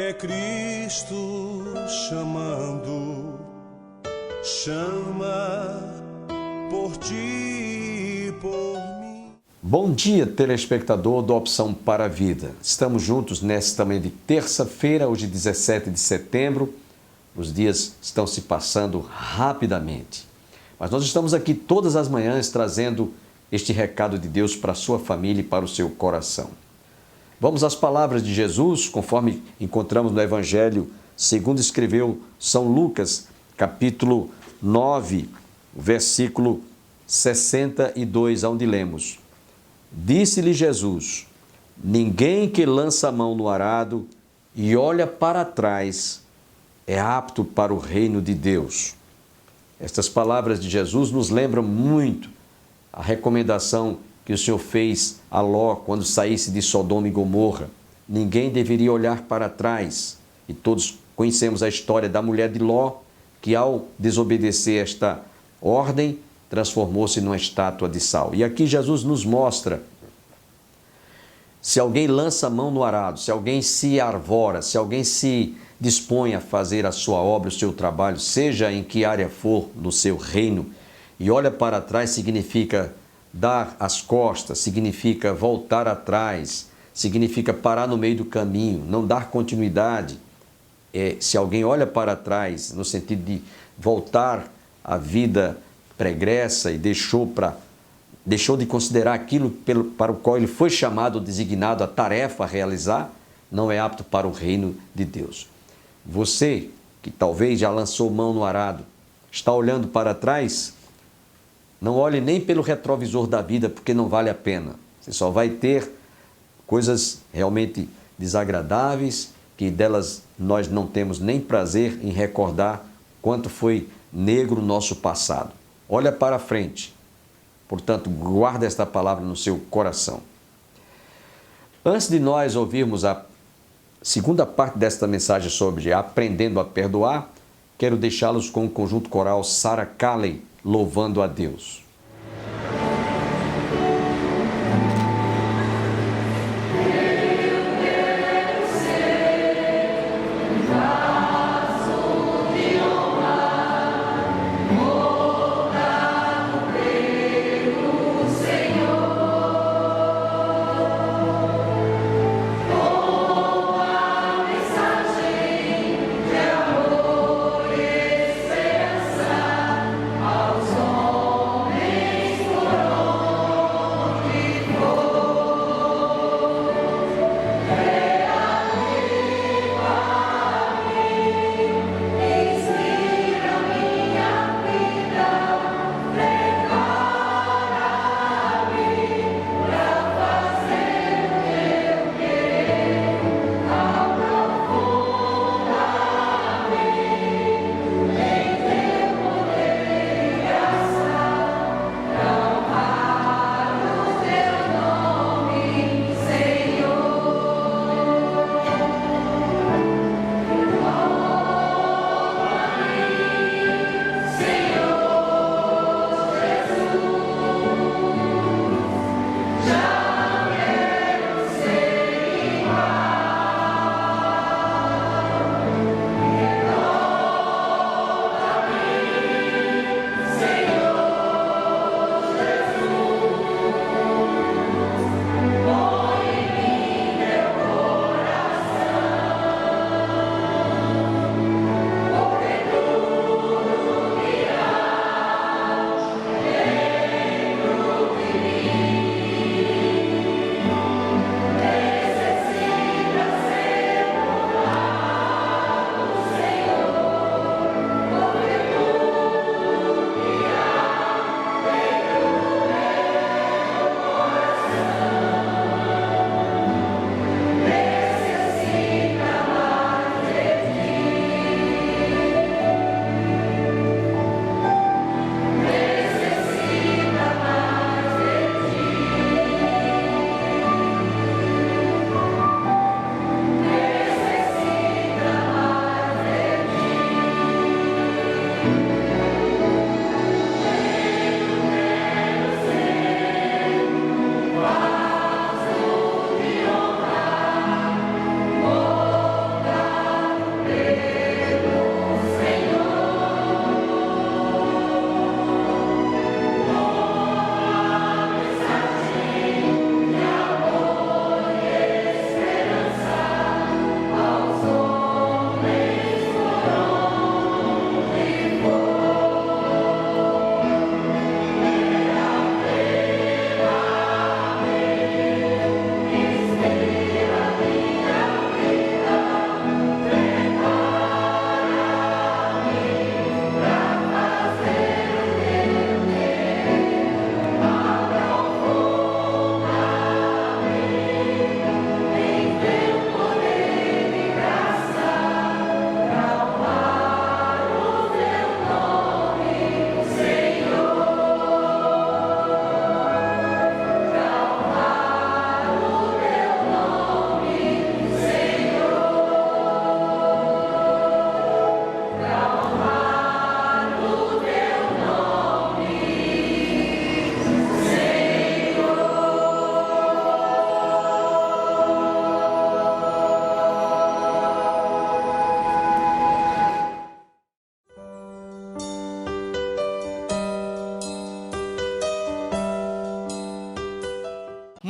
É Cristo chamando, chama por ti e por mim. Bom dia, telespectador do Opção para a Vida. Estamos juntos nesta manhã de terça-feira, hoje 17 de setembro. Os dias estão se passando rapidamente. Mas nós estamos aqui todas as manhãs trazendo este recado de Deus para a sua família e para o seu coração. Vamos às palavras de Jesus, conforme encontramos no Evangelho, segundo escreveu São Lucas, capítulo 9, versículo 62, onde lemos: Disse-lhe Jesus: ninguém que lança a mão no arado e olha para trás é apto para o reino de Deus. Estas palavras de Jesus nos lembram muito a recomendação que o Senhor fez a Ló quando saísse de Sodoma e Gomorra. Ninguém deveria olhar para trás. E todos conhecemos a história da mulher de Ló, que ao desobedecer esta ordem, transformou-se numa estátua de sal. E aqui Jesus nos mostra: se alguém lança a mão no arado, se alguém se arvora, se alguém se dispõe a fazer a sua obra, o seu trabalho, seja em que área for no seu reino, e olha para trás, significa dar as costas, significa voltar atrás, significa parar no meio do caminho, não dar continuidade. Se alguém olha para trás, no sentido de voltar à vida pregressa e deixou de considerar aquilo para o qual ele foi chamado, designado, a tarefa a realizar, não é apto para o reino de Deus. Você, que talvez já lançou mão no arado, está olhando para trás? Não olhe nem pelo retrovisor da vida, porque não vale a pena. Você só vai ter coisas realmente desagradáveis, que delas nós não temos nem prazer em recordar quanto foi negro o nosso passado. Olha para frente. Portanto, guarda esta palavra no seu coração. Antes de nós ouvirmos a segunda parte desta mensagem sobre aprendendo a perdoar, quero deixá-los com o conjunto coral Sarah Calley, louvando a Deus.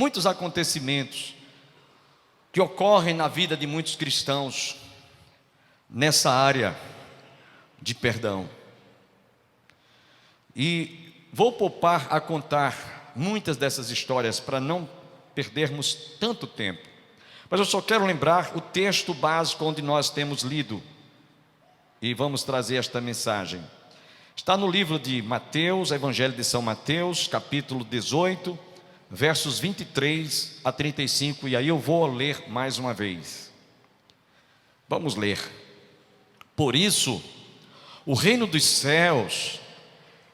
muitos acontecimentos que ocorrem na vida de muitos cristãos nessa área de perdão. E vou poupar a contar muitas dessas histórias para não perdermos tanto tempo. Mas eu só quero lembrar o texto básico onde nós temos lido e vamos trazer esta mensagem. Está no livro de Mateus, Evangelho de São Mateus, capítulo 18, versos 23 a 35, e aí eu vou ler mais uma vez. Vamos ler. Por isso, o reino dos céus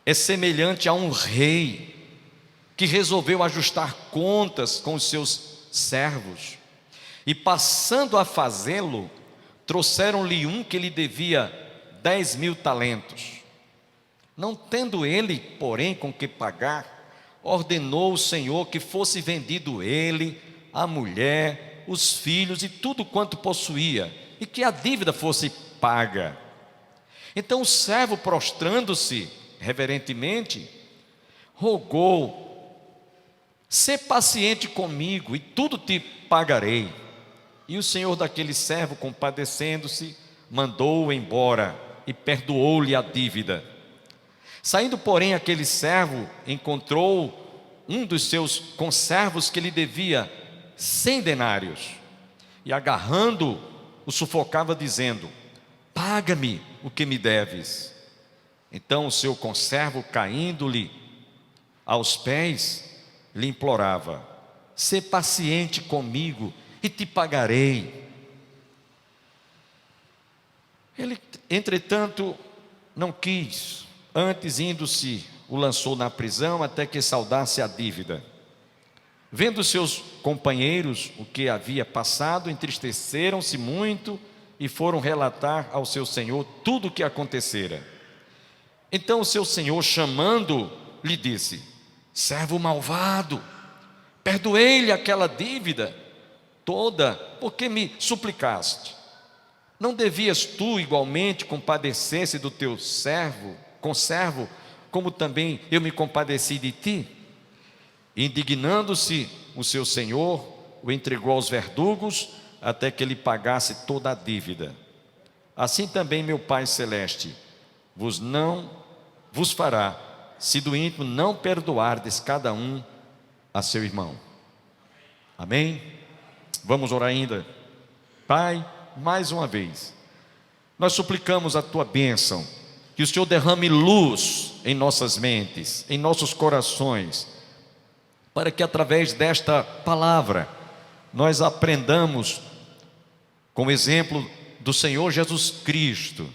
é semelhante a um rei que resolveu ajustar contas com os seus servos. E passando a fazê-lo, trouxeram-lhe um que lhe devia 10.000 talentos. Não tendo ele, porém, com que pagar, ordenou o Senhor que fosse vendido ele, a mulher, os filhos e tudo quanto possuía, e que a dívida fosse paga. Então o servo, prostrando-se reverentemente, rogou: sê paciente comigo e tudo te pagarei. E o senhor daquele servo, compadecendo-se, mandou-o embora e perdoou-lhe a dívida. Saindo, porém, aquele servo encontrou um dos seus conservos que lhe devia 100 denários, e agarrando, o sufocava, dizendo: paga-me o que me deves. Então o seu conservo, caindo-lhe aos pés, lhe implorava: sê paciente comigo e te pagarei. Ele, entretanto, não quis. Antes, indo-se, o lançou na prisão até que saldasse a dívida. Vendo seus companheiros o que havia passado, entristeceram-se muito e foram relatar ao seu senhor tudo o que acontecera. Então o seu senhor, chamando, lhe disse: servo malvado, perdoei-lhe aquela dívida toda, porque me suplicaste. Não devias tu igualmente compadecer-se do teu conservo, como também eu me compadeci de ti? Indignando-se o seu senhor, o entregou aos verdugos, até que ele pagasse toda a dívida. Assim também meu Pai Celeste vos fará, se do íntimo não perdoardes cada um a seu irmão. Amém? Vamos orar ainda. Pai, mais uma vez, nós suplicamos a tua bênção, que o Senhor derrame luz em nossas mentes, em nossos corações, para que através desta palavra nós aprendamos, com o exemplo do Senhor Jesus Cristo,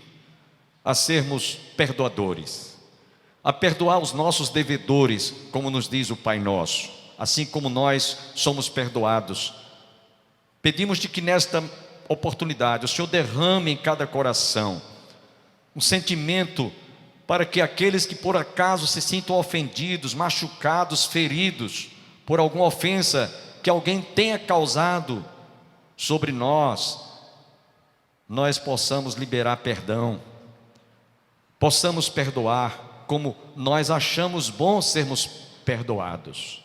a sermos perdoadores, a perdoar os nossos devedores, como nos diz o Pai Nosso, assim como nós somos perdoados. Pedimos-te que nesta oportunidade o Senhor derrame em cada coração um sentimento para que aqueles que por acaso se sintam ofendidos, machucados, feridos por alguma ofensa que alguém tenha causado sobre nós possamos liberar perdão, possamos perdoar como nós achamos bom sermos perdoados.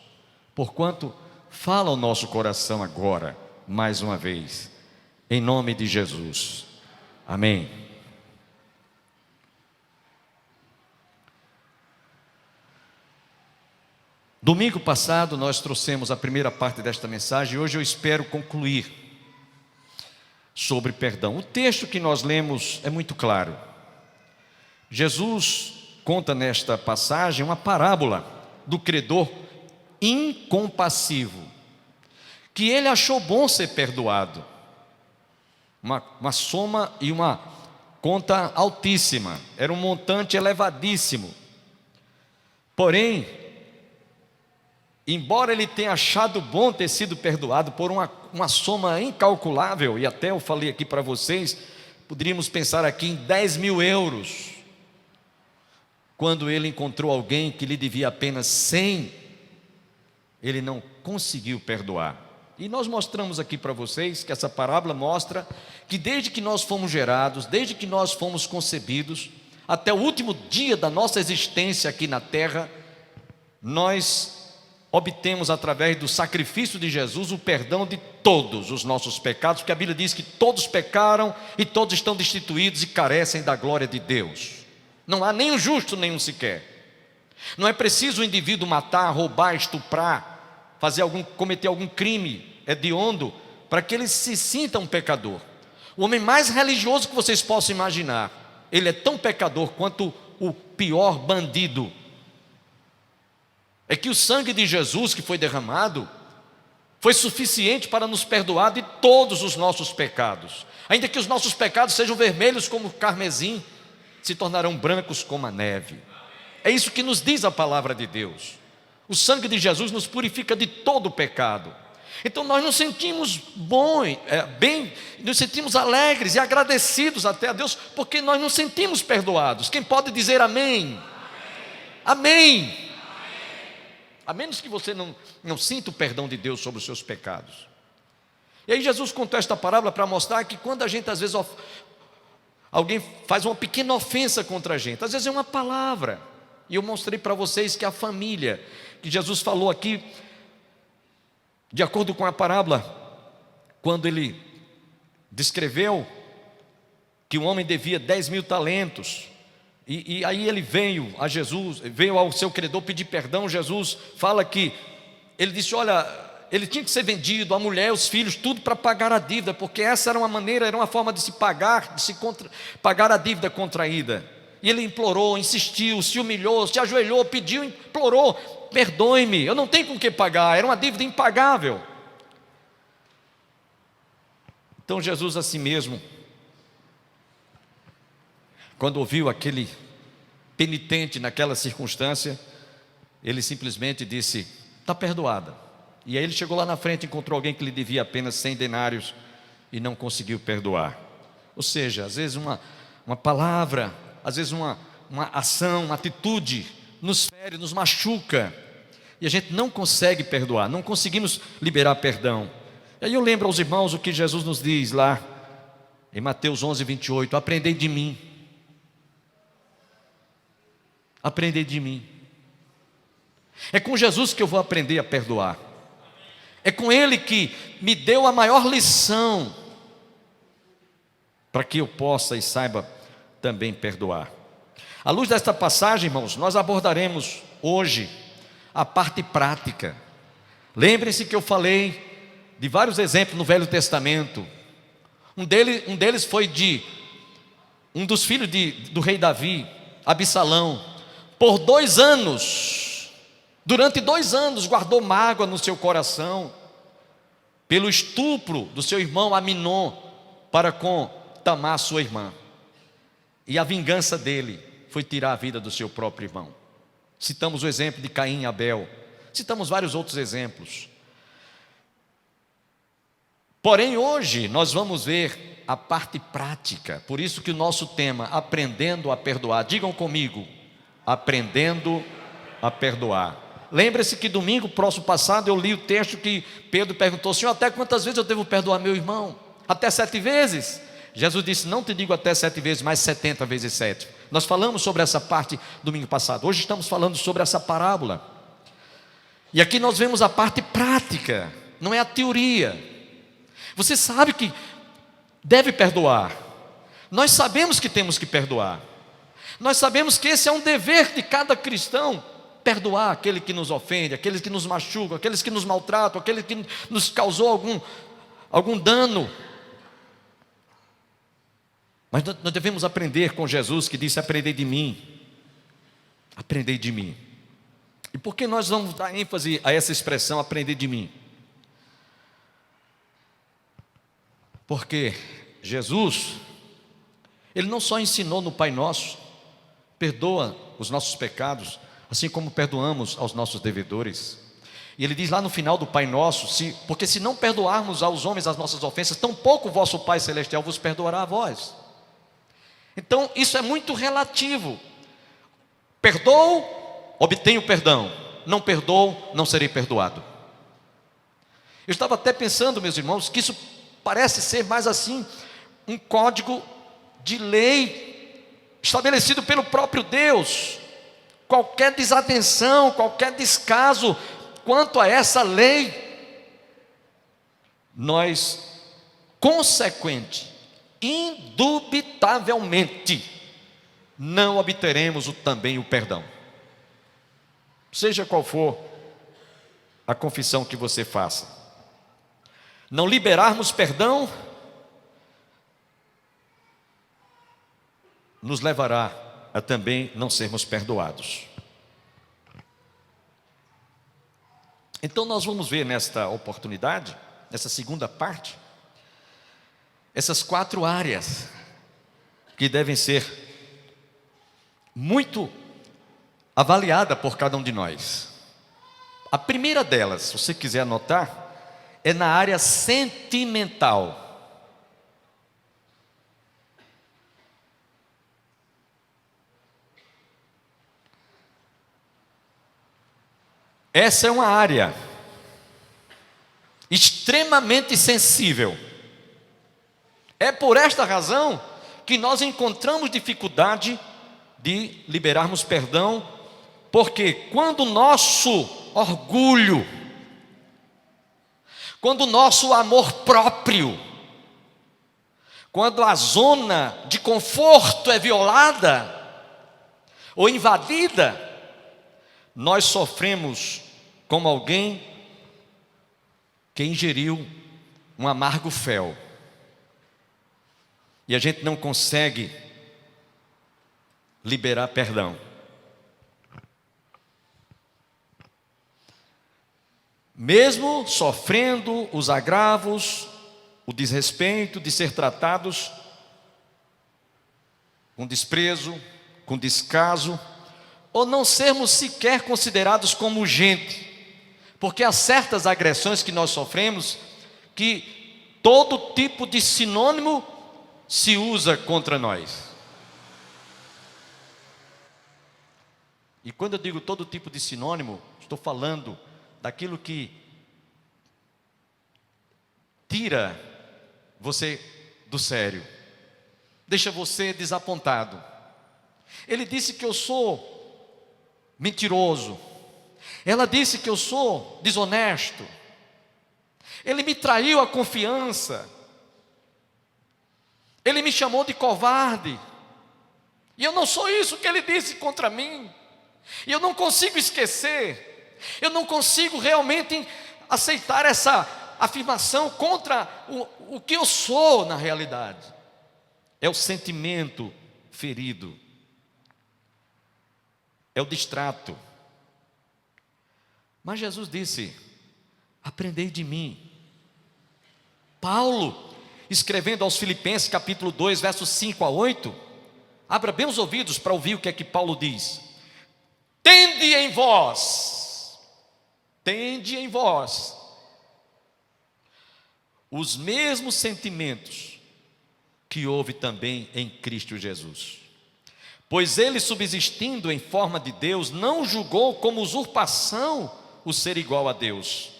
Porquanto, fala o nosso coração agora, mais uma vez, em nome de Jesus. Amém. Domingo passado nós trouxemos a primeira parte desta mensagem e hoje eu espero concluir sobre perdão. O texto que nós lemos é muito claro. Jesus conta nesta passagem uma parábola do credor incompassivo, que ele achou bom ser perdoado. Uma soma e uma conta altíssima, era um montante elevadíssimo. Porém, embora ele tenha achado bom ter sido perdoado por uma soma incalculável, e até eu falei aqui para vocês, poderíamos pensar aqui em 10.000 euros, quando ele encontrou alguém que lhe devia apenas 100, ele não conseguiu perdoar. E nós mostramos aqui para vocês que essa parábola mostra que desde que nós fomos gerados, desde que nós fomos concebidos, até o último dia da nossa existência aqui na terra, nós obtemos através do sacrifício de Jesus o perdão de todos os nossos pecados, porque a Bíblia diz que todos pecaram e todos estão destituídos e carecem da glória de Deus. Não há nenhum justo, nenhum sequer. Não é preciso o indivíduo matar, roubar, estuprar, cometer algum crime hediondo para que ele se sinta um pecador. O homem mais religioso que vocês possam imaginar, ele é tão pecador quanto o pior bandido. É que o sangue de Jesus que foi derramado foi suficiente para nos perdoar de todos os nossos pecados. Ainda que os nossos pecados sejam vermelhos como o carmesim, se tornarão brancos como a neve. É isso que nos diz a palavra de Deus. O sangue de Jesus nos purifica de todo o pecado. Então nós nos sentimos bem, nos sentimos alegres e agradecidos até a Deus, porque nós nos sentimos perdoados. Quem pode dizer amém? Amém. Amém. A menos que você não sinta o perdão de Deus sobre os seus pecados. E aí Jesus contou esta parábola para mostrar que quando a gente às vezes alguém faz uma pequena ofensa contra a gente, às vezes é uma palavra. E eu mostrei para vocês que a família que Jesus falou aqui, de acordo com a parábola, quando ele descreveu que um homem devia 10.000 talentos, e aí ele veio a Jesus, veio ao seu credor pedir perdão. Jesus fala que, ele disse, olha, ele tinha que ser vendido, a mulher, os filhos, tudo para pagar a dívida, porque essa era uma maneira, era uma forma de se pagar, pagar a dívida contraída. E ele implorou, insistiu, se humilhou, se ajoelhou, pediu, implorou, perdoe-me, eu não tenho com que pagar, era uma dívida impagável. Então Jesus a si mesmo, quando ouviu aquele penitente naquela circunstância, ele simplesmente disse, está perdoada. E aí ele chegou lá na frente, encontrou alguém que lhe devia apenas 100 denários e não conseguiu perdoar. Ou seja, às vezes uma palavra, às vezes uma ação, uma atitude nos fere, nos machuca, e a gente não consegue perdoar, não conseguimos liberar perdão. E aí eu lembro aos irmãos o que Jesus nos diz lá em Mateus 11:28, aprendei de mim. Aprendei de mim. É com Jesus que eu vou aprender a perdoar. É com Ele que me deu a maior lição para que eu possa e saiba também perdoar. À luz desta passagem, irmãos, nós abordaremos hoje a parte prática. Lembrem-se que eu falei de vários exemplos no Velho Testamento. Um deles foi de um dos filhos do rei Davi, Absalão. Por 2 anos, durante 2 anos, guardou mágoa no seu coração pelo estupro do seu irmão Aminon para com Tamar, sua irmã. E a vingança dele foi tirar a vida do seu próprio irmão. Citamos o exemplo de Caim e Abel, citamos vários outros exemplos. Porém, hoje nós vamos ver a parte prática. Por isso que o nosso tema, aprendendo a perdoar. Digam comigo, aprendendo a perdoar. Lembre-se que domingo próximo passado eu li o texto que Pedro perguntou, Senhor, até quantas vezes eu devo perdoar meu irmão? Até 7 vezes? Jesus disse, não te digo até 7 vezes, mas 70 vezes 7. Nós falamos sobre essa parte domingo passado. Hoje estamos falando sobre essa parábola. E aqui nós vemos a parte prática, não é a teoria. Você sabe que deve perdoar. Nós sabemos que temos que perdoar. Nós sabemos que esse é um dever de cada cristão, perdoar aquele que nos ofende, aqueles que nos machucam, aqueles que nos maltratam, aquele que nos causou algum dano. Mas nós devemos aprender com Jesus, que disse, aprendei de mim. Aprendei de mim. E por que nós vamos dar ênfase a essa expressão, aprender de mim? Porque Jesus, Ele não só ensinou no Pai Nosso, perdoa os nossos pecados, assim como perdoamos aos nossos devedores. E Ele diz lá no final do Pai Nosso, porque se não perdoarmos aos homens as nossas ofensas, tampouco o vosso Pai Celestial vos perdoará a vós. Então isso é muito relativo. Perdoo, obtenho perdão. Não perdoo, não serei perdoado. Eu estava até pensando, meus irmãos, que isso parece ser mais assim um código de lei estabelecido pelo próprio Deus. Qualquer desatenção, qualquer descaso quanto a essa lei, nós, indubitavelmente, não obteremos também o perdão. Seja qual for a confissão que você faça. Não liberarmos perdão nos levará a também não sermos perdoados. Então nós vamos ver nesta oportunidade, nessa segunda parte, essas 4 áreas que devem ser muito avaliadas por cada um de nós. A primeira delas, se você quiser anotar, é na área sentimental. Essa é uma área extremamente sensível. É por esta razão que nós encontramos dificuldade de liberarmos perdão, porque quando o nosso orgulho, quando o nosso amor próprio, quando a zona de conforto é violada ou invadida, nós sofremos como alguém que ingeriu um amargo fel. E a gente não consegue liberar perdão. Mesmo sofrendo os agravos, o desrespeito de ser tratados com desprezo, com descaso, ou não sermos sequer considerados como gente, porque há certas agressões que nós sofremos que todo tipo de sinônimo se usa contra nós. E quando eu digo todo tipo de sinônimo, estou falando daquilo que tira você do sério, deixa você desapontado. Ele disse que eu sou mentiroso, ela disse que eu sou desonesto, ele me traiu a confiança, ele me chamou de covarde, e eu não sou isso que ele disse contra mim, e eu não consigo esquecer, eu não consigo realmente aceitar essa afirmação contra o que eu sou na realidade. É o sentimento ferido, é o distrato. Mas Jesus disse: aprendei de mim. Paulo, escrevendo aos Filipenses capítulo 2, versos 5 a 8, abra bem os ouvidos para ouvir o que é que Paulo diz. Tende em vós os mesmos sentimentos que houve também em Cristo Jesus. Pois ele, subsistindo em forma de Deus, não julgou como usurpação o ser igual a Deus.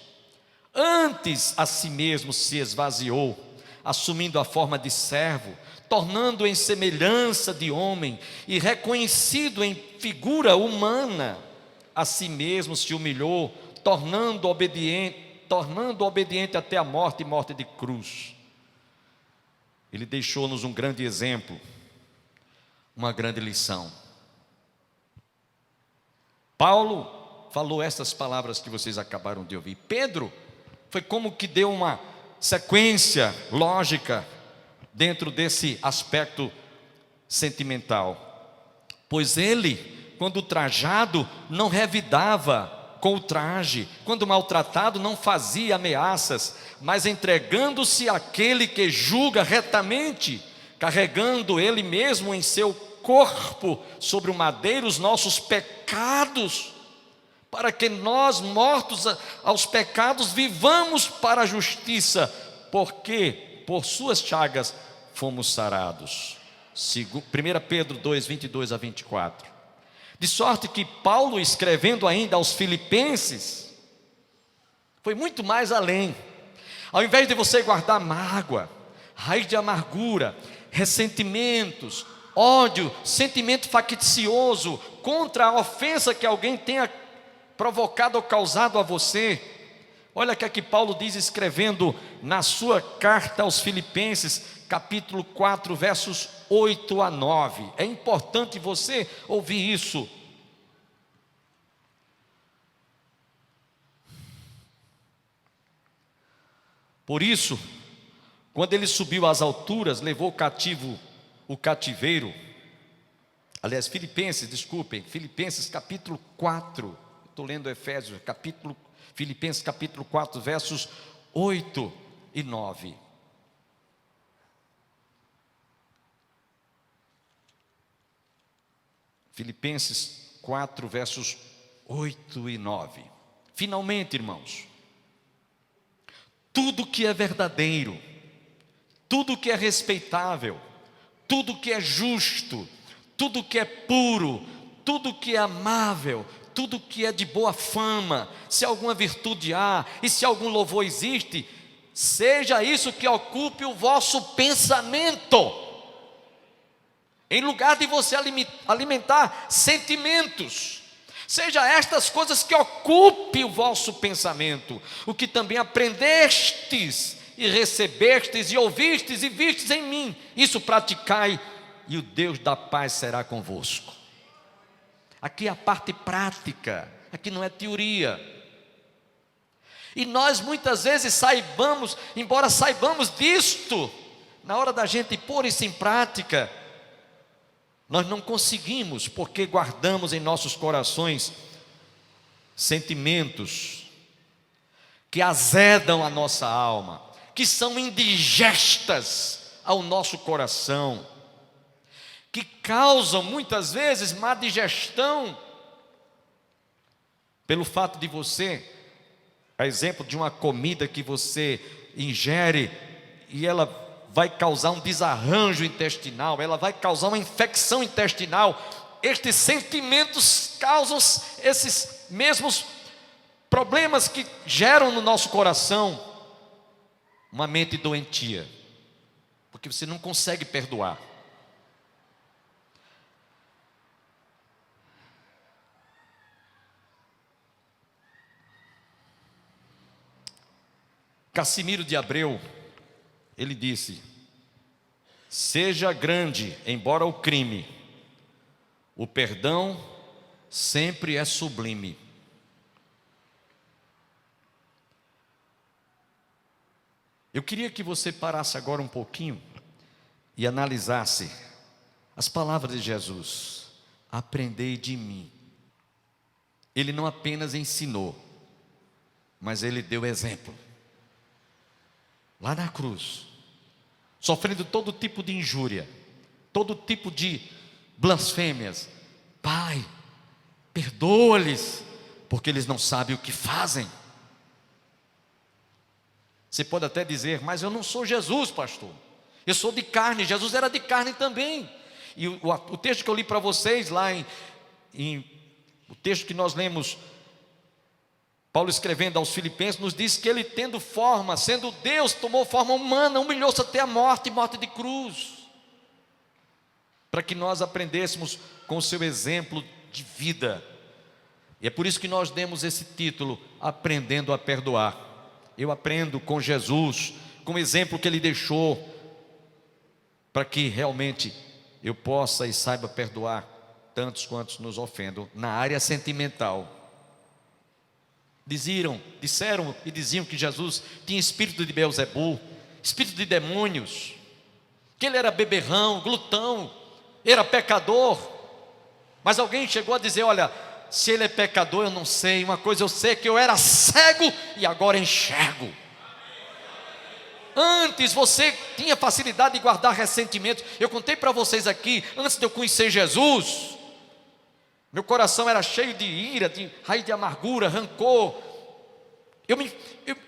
Antes a si mesmo se esvaziou, assumindo a forma de servo, tornando em semelhança de homem e reconhecido em figura humana, a si mesmo se humilhou, tornando obediente até a morte e morte de cruz. Ele deixou-nos um grande exemplo, uma grande lição. Paulo falou essas palavras que vocês acabaram de ouvir. Pedro foi como que deu uma sequência lógica dentro desse aspecto sentimental. Pois ele, quando trajado, não revidava com o traje, quando maltratado, não fazia ameaças, mas entregando-se àquele que julga retamente, carregando ele mesmo em seu corpo sobre o madeiro os nossos pecados, para que nós, mortos aos pecados, vivamos para a justiça, porque por suas chagas fomos sarados. 1 Pedro 2, 22 a 24. De sorte que Paulo, escrevendo ainda aos Filipenses, foi muito mais além. Ao invés de você guardar mágoa, raiz de amargura, ressentimentos, ódio, sentimento faccioso contra a ofensa que alguém tenha provocado ou causado a você. Olha o que é que Paulo diz escrevendo na sua carta aos Filipenses, capítulo 4, versos 8 a 9. É importante você ouvir isso. Por isso, quando ele subiu às alturas, levou cativo o cativeiro. Aliás, Filipenses capítulo 4. Estou lendo Efésios, Filipenses capítulo 4, versos 8 e 9. Filipenses 4, versos 8 e 9. Finalmente, irmãos, tudo que é verdadeiro, tudo que é respeitável, tudo que é justo, tudo que é puro, tudo que é amável, tudo que é de boa fama, se alguma virtude há e se algum louvor existe, seja isso que ocupe o vosso pensamento, em lugar de você alimentar sentimentos. Seja estas coisas que ocupe o vosso pensamento, o que também aprendestes e recebestes e ouvistes e vistes em mim, isso praticai, e o Deus da paz será convosco. Aqui é a parte prática, aqui não é teoria. E nós muitas vezes embora saibamos disto, na hora da gente pôr isso em prática, nós não conseguimos, porque guardamos em nossos corações sentimentos que azedam a nossa alma, que são indigestas ao nosso coração, que causam muitas vezes má digestão, pelo fato de você, a exemplo de uma comida que você ingere e ela vai causar um desarranjo intestinal, ela vai causar uma infecção intestinal. Estes sentimentos causam esses mesmos problemas que geram no nosso coração uma mente doentia, porque você não consegue perdoar. Cassimiro de Abreu, ele disse: seja grande, embora o crime, o perdão sempre é sublime. Eu queria que você parasse agora um pouquinho e analisasse as palavras de Jesus: aprendei de mim. Ele não apenas ensinou, mas ele deu exemplo. Lá na cruz, sofrendo todo tipo de injúria, todo tipo de blasfêmias. Pai, perdoa-lhes, porque eles não sabem o que fazem. Você pode até dizer: mas eu não sou Jesus, pastor, eu sou de carne. Jesus era de carne também. E o texto que eu li para vocês lá o texto que nós lemos, Paulo escrevendo aos Filipenses, nos diz que ele, tendo forma, sendo Deus, tomou forma humana, humilhou-se até a morte de cruz, para que nós aprendêssemos com o seu exemplo de vida. E é por isso que nós demos esse título: Aprendendo a Perdoar. Eu aprendo com Jesus, com o exemplo que ele deixou, para que realmente eu possa e saiba perdoar tantos quantos nos ofendam na área sentimental. Disseram e diziam que Jesus tinha espírito de Beelzebul, espírito de demônios, que ele era beberrão, glutão, era pecador. Mas alguém chegou a dizer: olha, se ele é pecador eu não sei, uma coisa eu sei, que eu era cego e agora enxergo. Antes você tinha facilidade de guardar ressentimentos. Eu contei para vocês aqui, antes de eu conhecer Jesus, meu coração era cheio de ira, de raiz de amargura, rancor.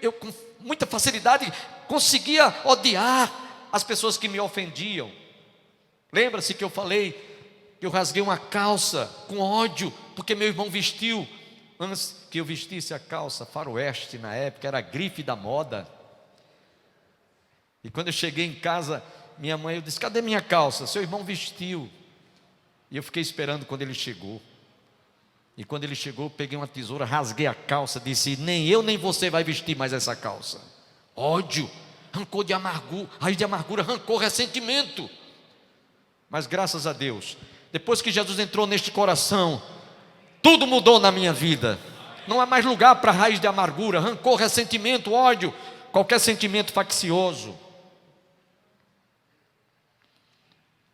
Eu com muita facilidade conseguia odiar as pessoas que me ofendiam. Lembra-se que eu falei que eu rasguei uma calça com ódio, porque meu irmão vestiu, antes que eu vestisse a calça faroeste, na época era a grife da moda. E quando eu cheguei em casa, minha mãe, eu disse: cadê minha calça? Seu irmão vestiu. E eu fiquei esperando quando ele chegou. E quando ele chegou, eu peguei uma tesoura, rasguei a calça, disse: nem eu nem você vai vestir mais essa calça. Ódio, rancor de amargura, raiz de amargura, rancor, ressentimento. Mas graças a Deus, depois que Jesus entrou neste coração, tudo mudou na minha vida. Não há mais lugar para raiz de amargura, rancor, ressentimento, ódio, qualquer sentimento faccioso.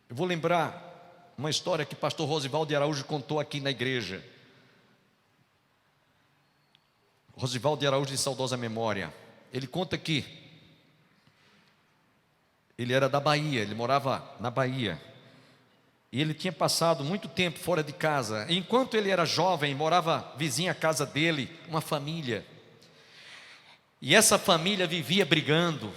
Eu vou lembrar uma história que o pastor Rosivaldo de Araújo contou aqui na igreja. Rosivaldo de Araújo, de saudosa memória. Ele conta que ele era da Bahia, ele morava na Bahia. E ele tinha passado muito tempo fora de casa. E enquanto ele era jovem, morava vizinha à casa dele, uma família. E essa família vivia brigando.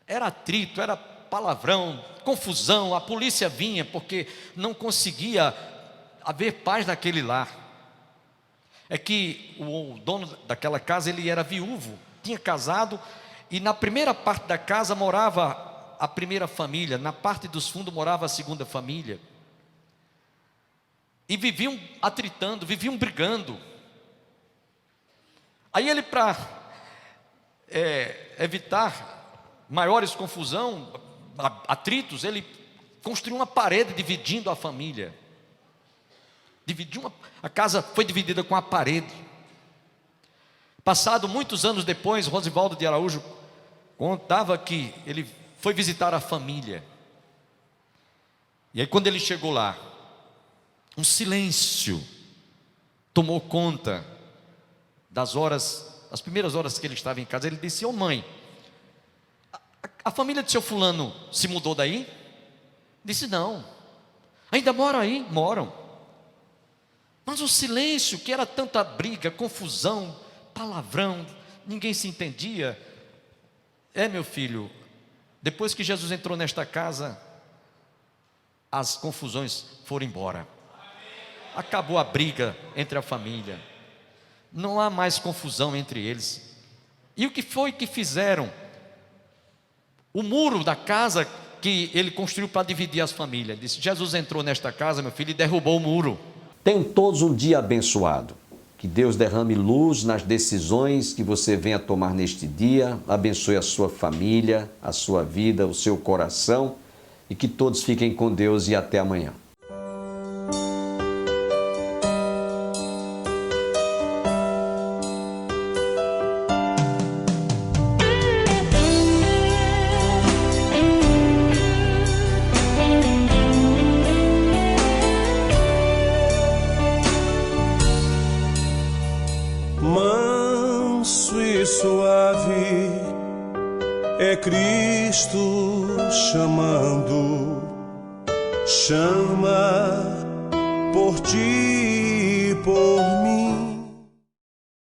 Era atrito, era palavrão, confusão. A polícia vinha porque não conseguia haver paz naquele lar. É que o dono daquela casa, ele era viúvo, tinha casado, e na primeira parte da casa morava a primeira família, na parte dos fundos morava a segunda família. E viviam atritando, viviam brigando. Aí ele, para evitar maiores confusão, atritos, ele construiu uma parede dividindo a família. A casa foi dividida com a parede. Passado muitos anos depois, Rosivaldo de Araújo contava que ele foi visitar a família. E aí quando ele chegou lá, um silêncio tomou conta das horas, as primeiras horas que ele estava em casa. Ele disse: ô mãe, a família de seu fulano se mudou daí? Disse: não. Ainda moram aí? Moram. Mas o silêncio, que era tanta briga, confusão, palavrão, ninguém se entendia. Meu filho, depois que Jesus entrou nesta casa, as confusões foram embora. Acabou a briga entre a família. Não há mais confusão entre eles. E o que foi que fizeram? O muro da casa que ele construiu para dividir as famílias. Ele disse: Jesus entrou nesta casa, meu filho, e derrubou o muro. Tenham todos um dia abençoado. Que Deus derrame luz nas decisões que você venha tomar neste dia. Abençoe a sua família, a sua vida, o seu coração. E que todos fiquem com Deus e até amanhã. Manso e suave é Cristo chamando, chama por ti e por mim.